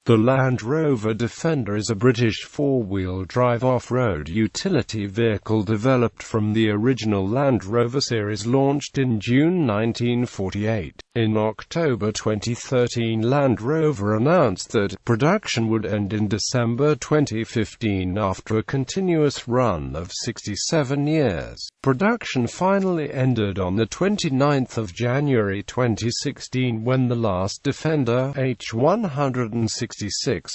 The Land Rover Defender is a British four-wheel drive off-road utility vehicle developed from the original Land Rover series launched in June 1948. In October 2013, Land Rover announced that production would end in December 2015 after a continuous run of 67 years. Production finally ended on the 29th of January 2016 when the last Defender H166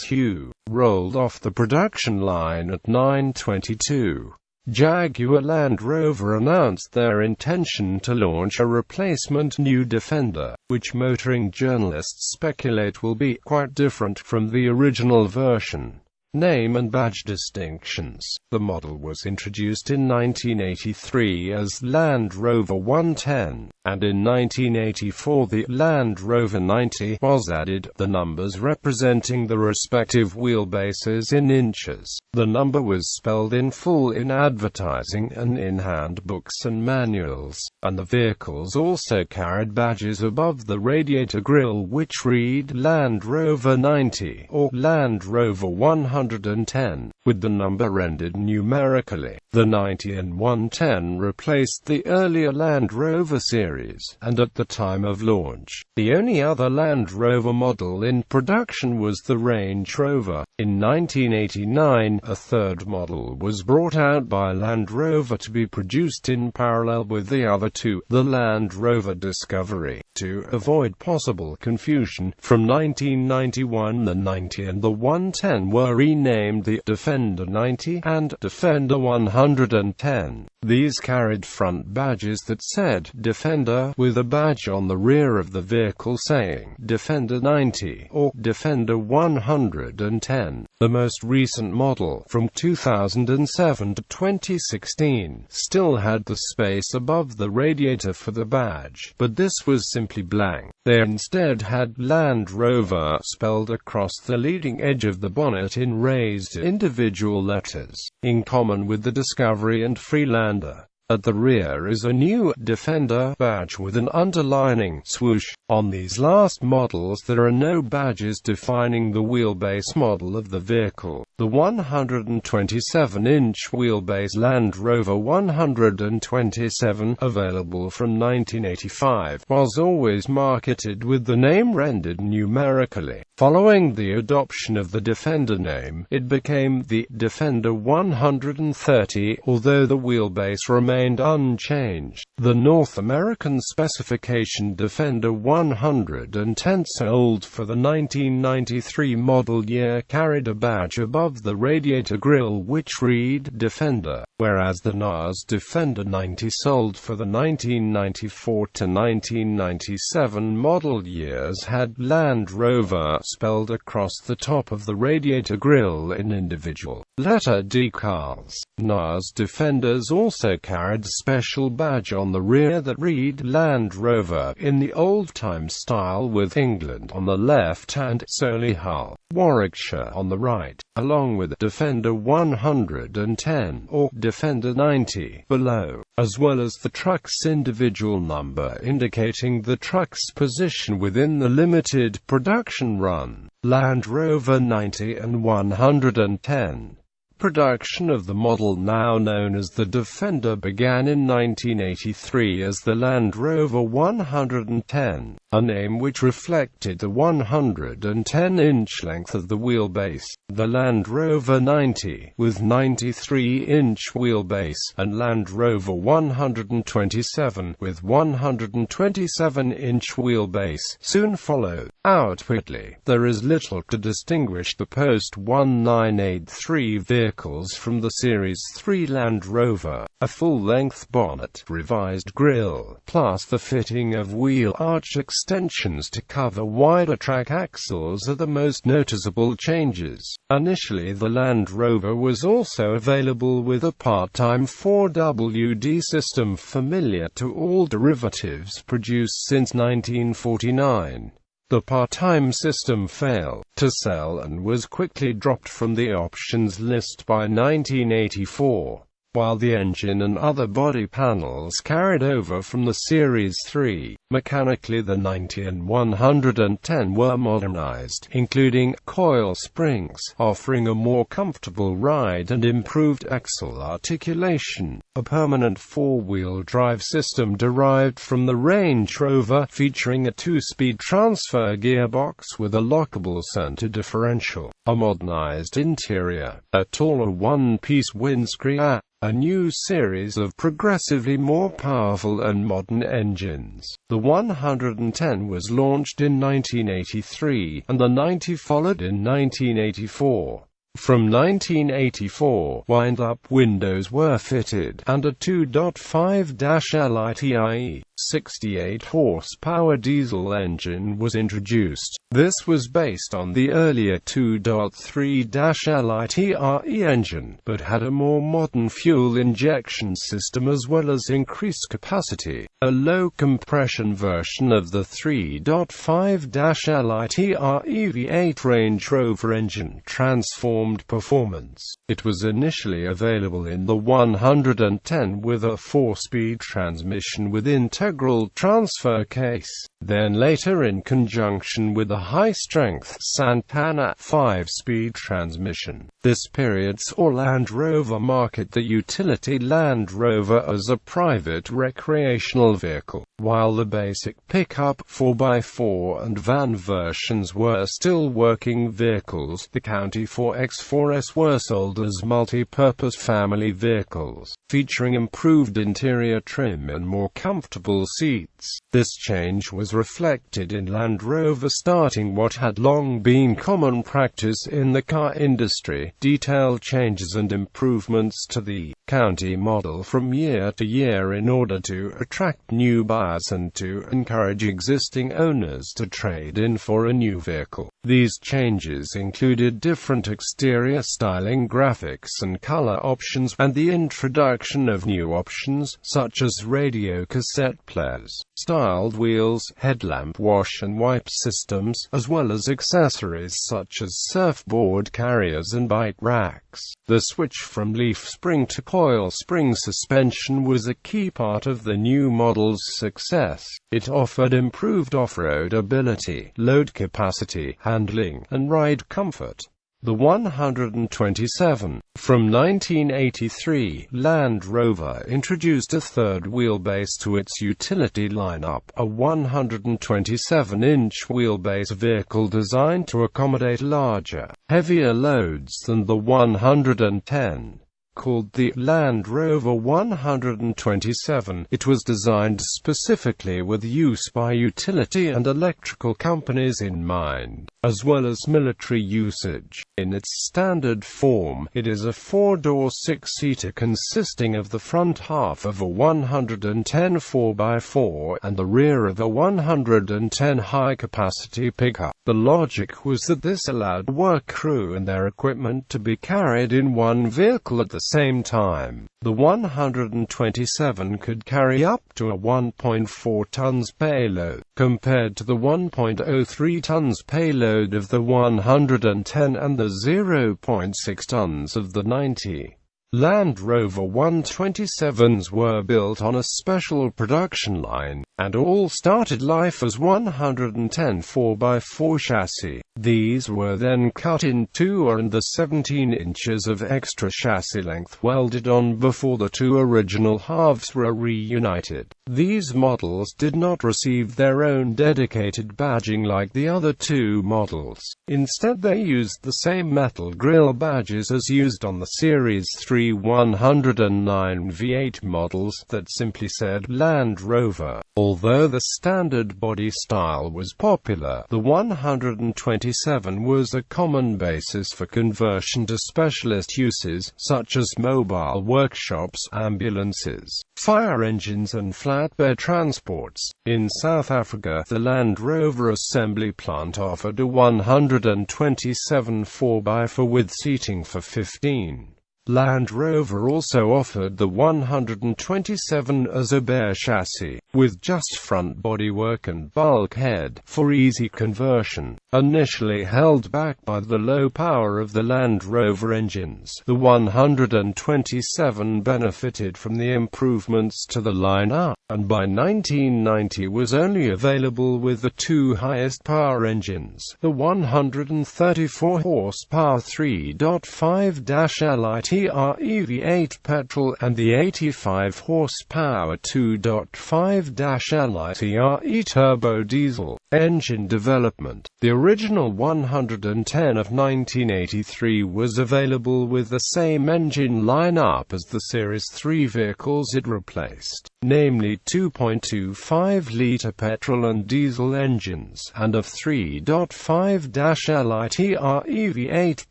HUE rolled off the production line at 9:22. Jaguar Land Rover announced their intention to launch a replacement new Defender, which motoring journalists speculate will be quite different from the original version. Name and badge distinctions. The model was introduced in 1983 as Land Rover 110, and in 1984 the Land Rover 90 was added, the numbers representing the respective wheelbases in inches. The number was spelled in full in advertising and in handbooks and manuals, and the vehicles also carried badges above the radiator grille which read Land Rover 90 or Land Rover 110, with the number rendered numerically. The 90 and 110 replaced the earlier Land Rover Series, and at the time of launch, the only other Land Rover model in production was the Range Rover. In 1989, a third model was brought out by Land Rover to be produced in parallel with the other two, the Land Rover Discovery. To avoid possible confusion, from 1991 the 90 and the 110 were renamed the Defender 90 and Defender 110. These carried front badges that said Defender, with a badge on the rear of the vehicle saying Defender 90 or Defender 110. The most recent model, from 2007 to 2016, still had the space above the radiator for the badge, but this was simply blank. They instead had Land Rover spelled across the leading edge of the bonnet in raised individual letters, in common with the Discovery and Freelander. At the rear is a new Defender badge with an underlining swoosh. On these last models there are no badges defining the wheelbase model of the vehicle. The 127-inch wheelbase Land Rover 127, available from 1985, was always marketed with the name rendered numerically. Following the adoption of the Defender name, it became the Defender 130, although the wheelbase remained unchanged. The North American specification Defender 110, sold for the 1993 model year, carried a badge above the radiator grille which read Defender, whereas the NAS Defender 90, sold for the 1994 to 1997 model years, had Land Rover spelled across the top of the radiator grille in individual letter decals. NAS Defenders also carried a special badge on the rear that read Land Rover in the old-time style, with England on the left and Solihull, Warwickshire on the right, along with Defender 110 or Defender 90 below, as well as the truck's individual number indicating the truck's position within the limited production run. Land Rover 90 and 110. Production of the model now known as the Defender began in 1983 as the Land Rover 110, a name which reflected the 110-inch length of the wheelbase. The Land Rover 90, with 93-inch wheelbase, and Land Rover 127, with 127-inch wheelbase, soon followed. Outwardly, there is little to distinguish the post-1983 vehicles from the Series 3 Land Rover. A full-length bonnet, revised grille, plus the fitting of wheel arch extensions to cover wider track axles are the most noticeable changes. Initially, the Land Rover was also available with a part-time 4WD system familiar to all derivatives produced since 1949. The part-time system failed to sell and was quickly dropped from the options list by 1984. while the engine and other body panels carried over from the Series 3. Mechanically, the 90 and 110 were modernized, including coil springs, offering a more comfortable ride and improved axle articulation. A permanent four-wheel drive system derived from the Range Rover, featuring a 2-speed transfer gearbox with a lockable center differential, a modernized interior, a taller one-piece windscreen, a new series of progressively more powerful and modern engines. The 110 was launched in 1983, and the 90 followed in 1984. From 1984, wind-up windows were fitted, and a 2.5-LITIE 68-horsepower diesel engine was introduced. This was based on the earlier 2.3-LITIE engine, but had a more modern fuel injection system as well as increased capacity. A low-compression version of the 3.5-LITIE V8 Range Rover engine transformed performance. It was initially available in the 110 with a 4-speed transmission with integral transfer case, then later in conjunction with a high-strength Santana 5-speed transmission. This period saw Land Rover market the utility Land Rover as a private recreational vehicle. While the basic pickup 4x4 and van versions were still working vehicles, the County 4X4s were sold as multi-purpose family vehicles, featuring improved interior trim and more comfortable seats. This change was reflected in Land Rover starting what had long been common practice in the car industry: detailed changes and improvements to the County model from year to year in order to attract new buyers and to encourage existing owners to trade in for a new vehicle. These changes included different exterior styling, graphics and color options, and the introduction of new options, such as radio cassette players, styled wheels, headlamp wash and wipe systems, as well as accessories such as surfboard carriers and bike racks. The switch from leaf spring to coil spring suspension was a key part of the new model's success. It offered improved off-road ability, load capacity, handling, and ride comfort. The 127. From 1983, Land Rover introduced a third wheelbase to its utility lineup, a 127-inch wheelbase vehicle designed to accommodate larger, heavier loads than the 110. Called the Land Rover 127, it was designed specifically with use by utility and electrical companies in mind, as well as military usage. In its standard form, it is a 4-door 6-seater consisting of the front half of a 110 4x4 and the rear of a 110 high-capacity pickup. The logic was that this allowed work crew and their equipment to be carried in one vehicle at the same time. The 127 could carry up to a 1.4 tons payload, compared to the 1.03 tons payload of the 110 and the 0.6 tons of the 90. Land Rover 127s were built on a special production line, and all started life as 110 4x4 chassis. These were then cut in two and the 17 inches of extra chassis length welded on before the two original halves were reunited. These models did not receive their own dedicated badging like the other two models. Instead, they used the same metal grille badges as used on the Series 3 109 V8 models that simply said Land Rover. Although the standard body style was popular, the 127 was a common basis for conversion to specialist uses, such as mobile workshops, ambulances, fire engines and flatbed transports. In South Africa, the Land Rover assembly plant offered a 127 4x4 with seating for 15. Land Rover also offered the 127 HUE chassis, with just front bodywork and bulkhead, for easy conversion. Initially held back by the low power of the Land Rover engines, the 127 benefited from the improvements to the lineup, and by 1990 was only available with the two highest power engines, the 134 horsepower 3.5-LITRE V8 petrol and the 85 horsepower 2.5-LITRE turbo diesel. Engine development. The original 110 of 1983 was available with the same engine lineup as the Series 3 vehicles it replaced, namely 2.25-litre petrol and diesel engines, and a 3.5-LITRE V8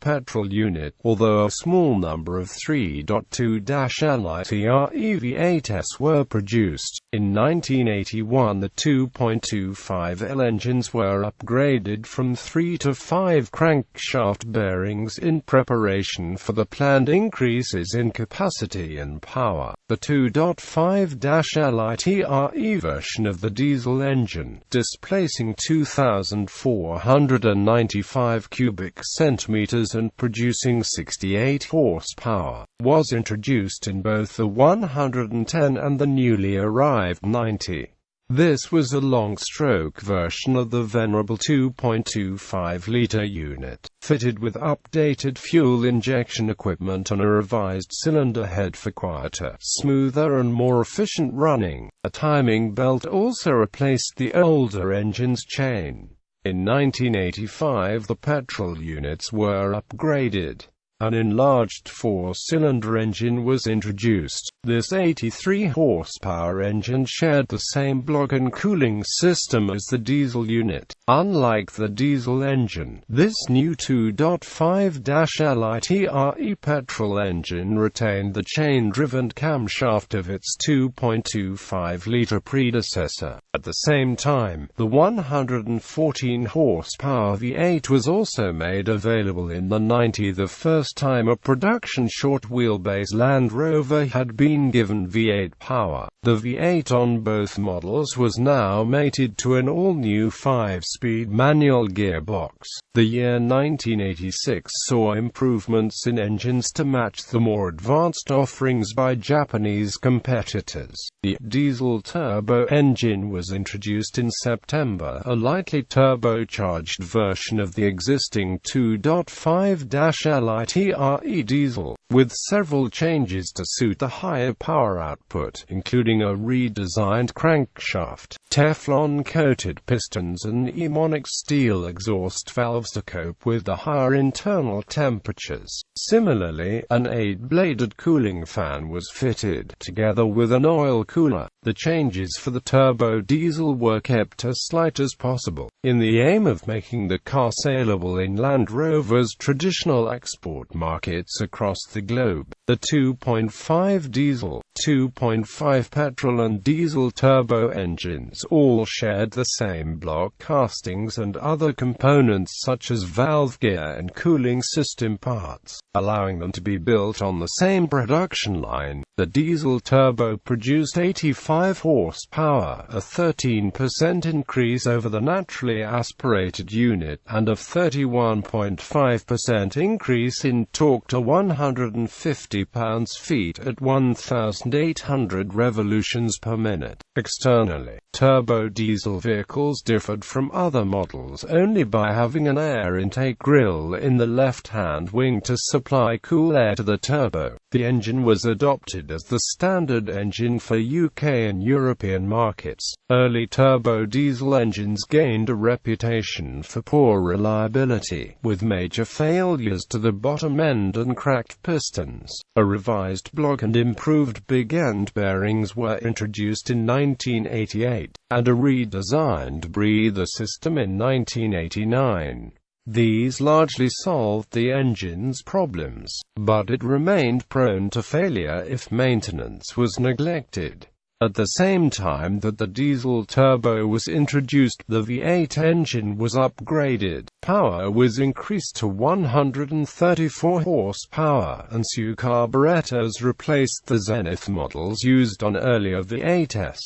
petrol unit, although a small number of 3.2-LITRE V8s were produced. In 1981 the 2.25L engines were upgraded from 3 to 5 crankshaft bearings in preparation for the planned increases in capacity and power. The 2.5-LITRE version of the diesel engine, displacing 2,495 cubic centimeters and producing 68 horsepower, was introduced in both the 110 and the newly arrived 90. This was a long-stroke version of the venerable 2.25-litre unit, fitted with updated fuel injection equipment and a revised cylinder head for quieter, smoother and more efficient running. A timing belt also replaced the older engine's chain. In 1985 the petrol units were upgraded. An enlarged four-cylinder engine was introduced. This 83-horsepower engine shared the same block and cooling system as the diesel unit. Unlike the diesel engine, this new 2.5-LITRE petrol engine retained the chain-driven camshaft of its 2.25-litre predecessor. At the same time, the 114-horsepower V8 was also made available in the 90, the first time a production short-wheelbase Land Rover had been given V8 power. The V8 on both models was now mated to an all-new 5-speed manual gearbox. The year 1986 saw improvements in engines to match the more advanced offerings by Japanese competitors. The diesel turbo engine was introduced in September, a lightly turbocharged version of the existing 2.5-LITRE diesel, with several changes to suit the higher power output, including a redesigned crankshaft, Teflon-coated pistons and mnemonic steel exhaust valves to cope with the higher internal temperatures. Similarly, an 8-bladed cooling fan was fitted, together with an oil cooler. The changes for the turbo diesel were kept as slight as possible, in the aim of making the car saleable in Land Rover's traditional export markets across the globe. The 2.5 diesel, 2.5 petrol and diesel turbo engines all shared the same block castings and other components such as valve gear and cooling system parts, allowing them to be built on the same production line. The diesel turbo produced 85 horsepower, a 13% increase over the naturally aspirated unit, and a 31.5% increase in torque to 150 pounds-feet at 1,800 revolutions per minute. Externally, turbo diesel vehicles differed from other models only by having an air intake grille in the left-hand wing to supply cool air to the turbo. The engine was adopted as the standard engine for UK and European markets. Early turbo diesel engines gained a reputation for poor reliability, with major failures to the bottom end and cracked pistons. A revised block and improved big-end bearings were introduced in 1988, and a redesigned breather system in 1989. These largely solved the engine's problems, but it remained prone to failure if maintenance was neglected. At the same time that the diesel turbo was introduced, the V8 engine was upgraded. Power was increased to 134 horsepower, and SUE carburetors replaced the Zenith models used on earlier V8s.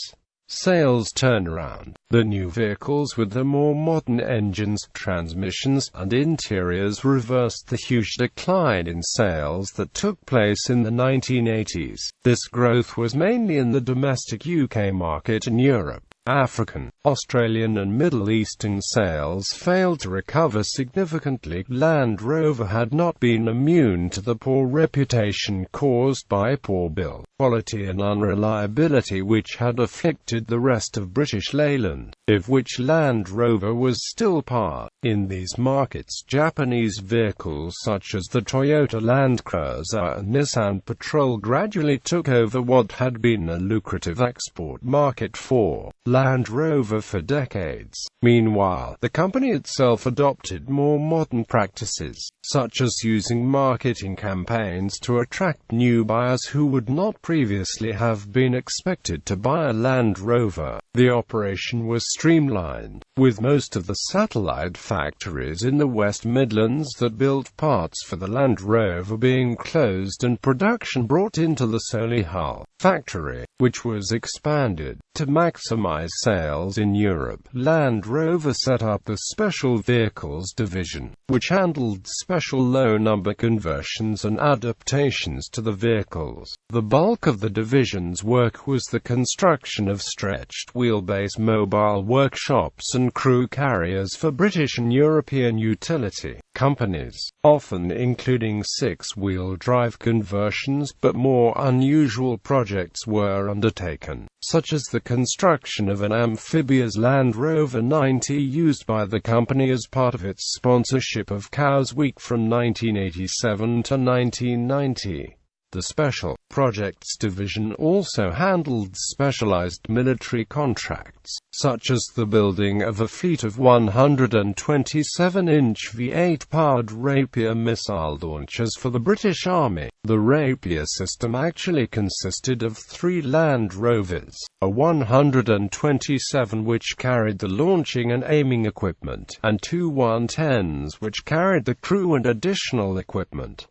Sales turnaround. The new vehicles with the more modern engines, transmissions, and interiors reversed the huge decline in sales that took place in the 1980s. This growth was mainly in the domestic UK market and Europe. African, Australian and Middle Eastern sales failed to recover significantly. Land Rover had not been immune to the poor reputation caused by poor build quality and unreliability which had afflicted the rest of British Leyland, of which Land Rover was still part. In these markets, Japanese vehicles such as the Toyota Land Cruiser and Nissan Patrol gradually took over what had been a lucrative export market for Land Rover for decades. Meanwhile, the company itself adopted more modern practices, such as using marketing campaigns to attract new buyers who would not previously have been expected to buy a Land Rover. The operation was streamlined, with most of the satellite factories in the West Midlands that built parts for the Land Rover being closed and production brought into the Solihull factory, which was expanded. To maximize sales in Europe, Land Rover set up the Special Vehicles division, which handled special low-number conversions and adaptations to the vehicles. The bulk of the division's work was the construction of stretched wheelbase mobile workshops and crew carriers for British and European utility companies, often including six-wheel drive conversions, but more unusual projects were undertaken, such as the construction of an amphibious Land Rover 90 used by the company as part of its sponsorship of Cows Week from 1987 to 1990. The Special Projects division also handled specialized military contracts, such as the building of a fleet of 127-inch V8-powered Rapier missile launchers for the British Army. The Rapier system actually consisted of 3 Land Rovers, a 127 which carried the launching and aiming equipment, and 2 110s which carried the crew and additional equipment.